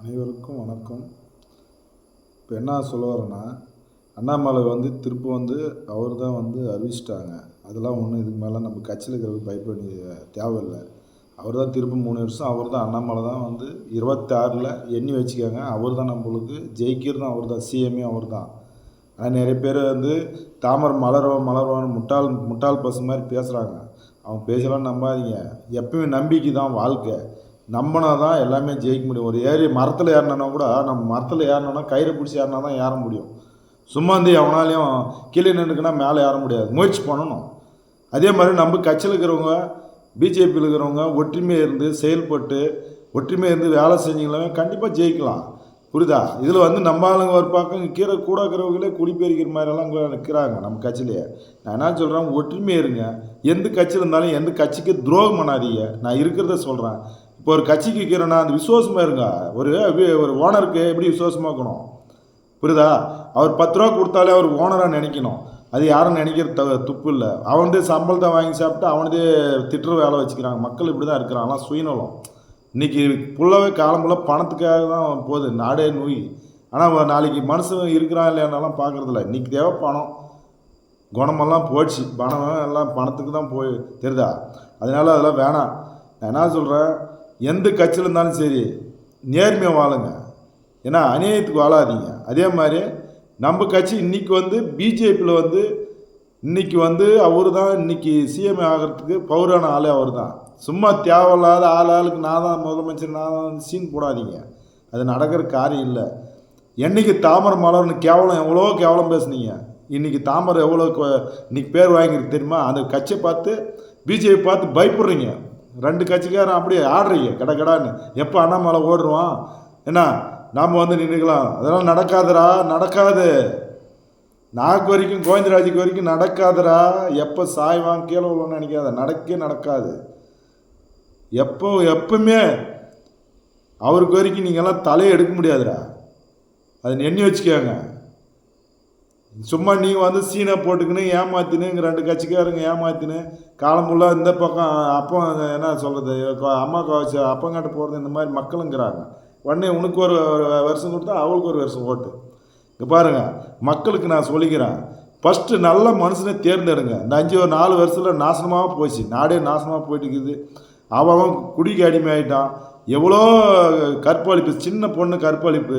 அனைவருக்கும் வணக்கம். இப்போ என்ன சொல்ல வரேன்னா, அண்ணாமலை திரும்ப அவர் தான் அறிவிச்சிட்டாங்க. அதெல்லாம் ஒன்றும் இதுக்கு மேலே நம்ம கட்சியில் இருக்கிறது பயப்பட வேண்டிய தேவையில்லை. அவர் தான் திரும்ப 3 வருஷம் அவர் தான் அண்ணாமலை தான் 26ல் எண்ணி வச்சுக்காங்க. அவர் தான் நம்மளுக்கு ஜெயிக்கிறதும் அவர் தான், சிஎம்ஏ அவர் தான். ஆனால் நிறைய பேர் தாமரை மலர்வான்னு முட்டாள் பசங்க மாதிரி பேசுகிறாங்க. அவங்க பேசலாம் நம்பாதீங்க. எப்பவுமே நம்பிக்கை தான் வாழ்க்கை. நம்பினா தான் எல்லாமே ஜெயிக்க முடியும். ஒரு மரத்தில் ஏறினா கூட நம்ம மரத்தில் ஏறினோன்னா கயிறை பிடிச்சி ஏறினா தான் ஏற முடியும். சும்மா எவனாலையும் கீழே நின்றுக்குன்னா மேலே ஏற முடியாது. முயற்சி பண்ணணும். அதே மாதிரி நம்ம கட்சியில் இருக்கிறவங்க, பிஜேபியில் இருக்கிறவங்க ஒற்றுமையாக இருந்து செயல்பட்டு ஒற்றுமையாக இருந்து வேலை செஞ்சிங்களே கண்டிப்பாக ஜெயிக்கலாம். புரியுதா? இதில் நம்ம ஆளுங்க ஒரு பக்கம் கீரை கூட இருக்கிறவங்களே குடிப்பெருக்கிற மாதிரிலாம் நிற்கிறாங்க நம்ம கட்சியிலேயே. நான் என்ன சொல்கிறேன், ஒற்றுமையாக இருங்க. எந்த கட்சியில் இருந்தாலும் எந்த கட்சிக்கு துரோகம் பண்ணாதீங்க. நான் இருக்கிறத சொல்கிறேன். இப்போ ஒரு கட்சிக்கு விற்கிறேன்னா அந்த விசுவாசமாக இருங்க. ஒரு ஓனருக்கு எப்படி விசுவாசமாக இருக்கணும், புரியுதா? அவர் 10 ரூபா கொடுத்தாலே அவர் ஓனராக நினைக்கணும். அது யாரும் நினைக்கிற துப்பு இல்லை. அவனதே சம்பளத்தை வாங்கி சாப்பிட்டு அவனதே திட்டுற வேலை வச்சுக்கிறாங்க. மக்கள் இப்படி தான் இருக்கிறாங்களாம். சுயநலம் இன்றைக்கி ஃபுல்லாகவே காலம்புள்ள பணத்துக்காக தான் போகுது நாடே நோய். ஆனால் நாளைக்கு மனுஷன் இருக்கிறான் இல்லையானாலாம் பார்க்குறதில்ல. இன்றைக்கி தேவை பணம். குணமெல்லாம் போச்சு. பணம் எல்லாம் பணத்துக்கு தான் போய் தெரியுதா? அதனால் அதெல்லாம் வேணாம். நான் என்ன சொல்கிறேன், எந்த கட்சியில் இருந்தாலும் சரி நேர்மையாக வாழுங்க. ஏன்னா அநியாயத்துக்கு வாழாதீங்க. அதே மாதிரி நம்ம கட்சி இன்றைக்கி பிஜேபியில் இன்றைக்கி அவர் தான் இன்றைக்கி சிஎம் ஆகிறதுக்கு பௌரான ஆளே அவர் தான். சும்மா தேவையில்லாத ஆளுக்கு நான் தான் முதலமைச்சர், நான் தான் சீன் போடாதீங்க. அது நடக்கிற காரியம் இல்லை. என்றைக்கு தாமரை மலர்னு எவ்வளோ கேவலம் பேசுனீங்க. இன்றைக்கி தாமரை எவ்வளோ இன்றைக்கி பேர் வாங்கிருக்கு தெரியுமா? அந்த கட்சியை பார்த்து பிஜேபி பார்த்து பயப்படுறீங்க. 2 கட்சிக்காரன் அப்படியே ஆடுறீங்க கடன்னு. எப்போ அண்ணாமலை ஓடுருவான் என்ன நாம் நின்றுக்கலாம். அதெல்லாம் நடக்காதுடா, நடக்காது. நாக்கு வரைக்கும் கோவிந்தராஜுக்கு வரைக்கும் நடக்காதுடா. எப்போ சாய்வான் கீழே உள்ளன்னு நினைக்காத, நடக்காது. எப்பவுமே அவருக்கு வரைக்கும் நீங்கள்லாம் தலையை எடுக்க முடியாதுடா. அதை எண்ணி வச்சுக்கோங்க. சும்மா நீங்கள் சீனை போட்டுக்கின்னு ஏமாத்தினுங்க 2 கட்சிக்காரங்க ஏமாத்தினு காலம்புள்ள இந்த பக்கம் அப்போ என்ன சொல்கிறது, அம்மா கவச்சு அப்பங்காட்ட போகிறது இந்த மாதிரி மக்களுங்கிறாங்க. உடனே உனக்கு ஒரு வருஷம் கொடுத்தா அவளுக்கு ஒரு வருஷம் ஓட்டு. இங்கே பாருங்கள், மக்களுக்கு நான் சொல்லிக்கிறேன், ஃபஸ்ட்டு நல்ல மனுஷனை தேர்ந்தெடுங்க. இந்த 4 வருஷத்தில் நாசனமாக போச்சு. நாடே நாசனமாக போயிட்டு இருக்குது. அவன் குடிக்கு அடிமை ஆகிட்டான். எவ்வளோ கற்பழிப்பு, சின்ன பொண்ணு கற்பழிப்பு,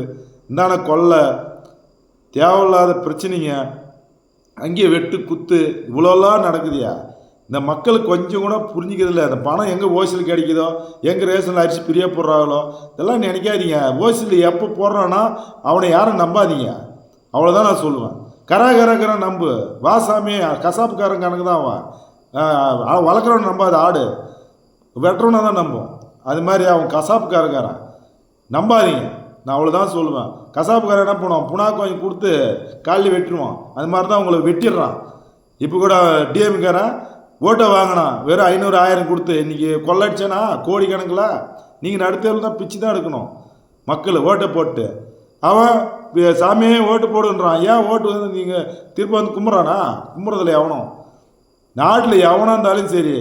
இந்தான கொள்ளை, தேவையில்லாத பிரச்சனைங்க, அங்கேயே வெட்டு குத்து, இவ்வளோலாம் நடக்குதுயா. இந்த மக்களுக்கு கொஞ்சம் கூட புரிஞ்சிக்கிறதில்ல. அந்த பணம் எங்கே ஓசியில் கிடைக்குதோ, எங்கே ரேஷனில் அரிசி பிரியா போடுறாங்களோ இதெல்லாம் நினைக்காதீங்க. ஓசியில் எப்போ போடுறான்னா அவனை யாரும் நம்பாதீங்க. அவ்வளோதான் நான் சொல்லுவேன். கரா நம்பு. வாசாமி கசாப்புக்காரன் கணக்கு தான் அவன். வளர்க்குறவன் நம்பாது, ஆடு வெட்டுறவனை தான் நம்பும். அது மாதிரி அவன் கசாப்புக்காரன் நம்பாதீங்க. நான் அவ்வளோதான் சொல்லுவேன். கசாப்புக்காரன் என்ன பண்ணுவான், புனாக்கு வாங்கி கொடுத்து காலில் வெட்டிடுவான். அது மாதிரி தான் உங்களை வெட்டிடுறான். இப்போ கூட டிஎம்காரன் ஓட்டை வாங்கினான் வெறும் 500 1000 கொடுத்து. இன்றைக்கி கொள்ளடிச்சானா கோடி கணக்கில். நீங்கள் நடுத்தேர்தல் தான் பிச்சு தான் எடுக்கணும். மக்கள் ஓட்டை போட்டு அவன் சாமியே ஓட்டு போடுன்றான். ஏன் ஓட்டு நீங்கள் திரும்ப கும்பிட்றானா? கும்பிட்றதில்ல எவனும். நாட்டில் எவனாக இருந்தாலும் சரி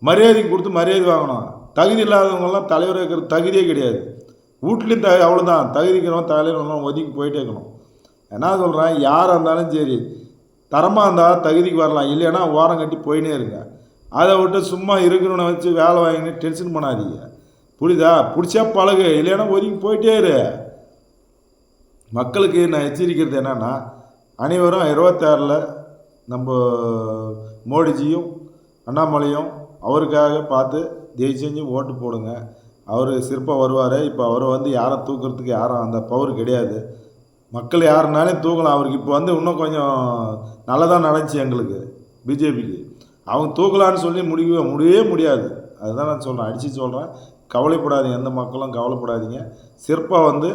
மரியாதைக்கு கொடுத்து மரியாதை வாங்கணும். தகுதி இல்லாதவங்கெல்லாம் தலைவர் இருக்கிற தகுதியே கிடையாது. வீட்லேயும் அவ்வளோதான். தகுதிக்கிறவன் தலைவரெல்லாம் ஒதுக்கி போயிட்டே இருக்கணும். என்ன சொல்கிறேன், யாராக இருந்தாலும் சரி தரமாக இருந்தால் தகுதிக்கு வரலாம், இல்லைன்னா ஓரம் கட்டி போயினே இருங்க. அதை விட்டு சும்மா இருக்கிறவனை வச்சு வேலை வாங்கினு டென்ஷன் பண்ணாதீங்க. புரியுதா? பிடிச்சா பழகு, இல்லைன்னா ஒதுக்கி போயிட்டே இரு. மக்களுக்கு நான் எச்சரிக்கிறது என்னென்னா, அனைவரும் 26ல் நம்ம மோடிஜியும் அண்ணாமலையும் அவருக்காக பார்த்து தயவு செஞ்சு ஓட்டு போடுங்க. அவர் சிறப்பாக வருவார். இப்போ அவர் யாரை தூக்குறதுக்கு யாரும் அந்த பவர் கிடையாது. மக்கள் யாருனாலும் தூக்கலாம். அவருக்கு இப்போ இன்னும் கொஞ்சம் நல்லதாக நடந்துச்சு எங்களுக்கு பிஜேபிக்கு. அவங்க தூக்கலான்னு சொல்லி முடியவே முடியாது. அதுதான் நான் சொல்கிறேன், அடித்து சொல்கிறேன். கவலைப்படாதீங்க, எந்த மக்களும் கவலைப்படாதீங்க. சிறப்பாக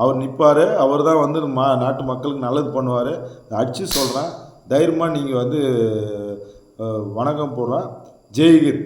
அவர் நிற்பார். அவர் தான் நாட்டு மக்களுக்கு நல்லது பண்ணுவார். அடித்து சொல்கிறேன். தைரியமாக நீங்கள் வணக்கம் போடுறேன். ஜெய்ஹிந்த்.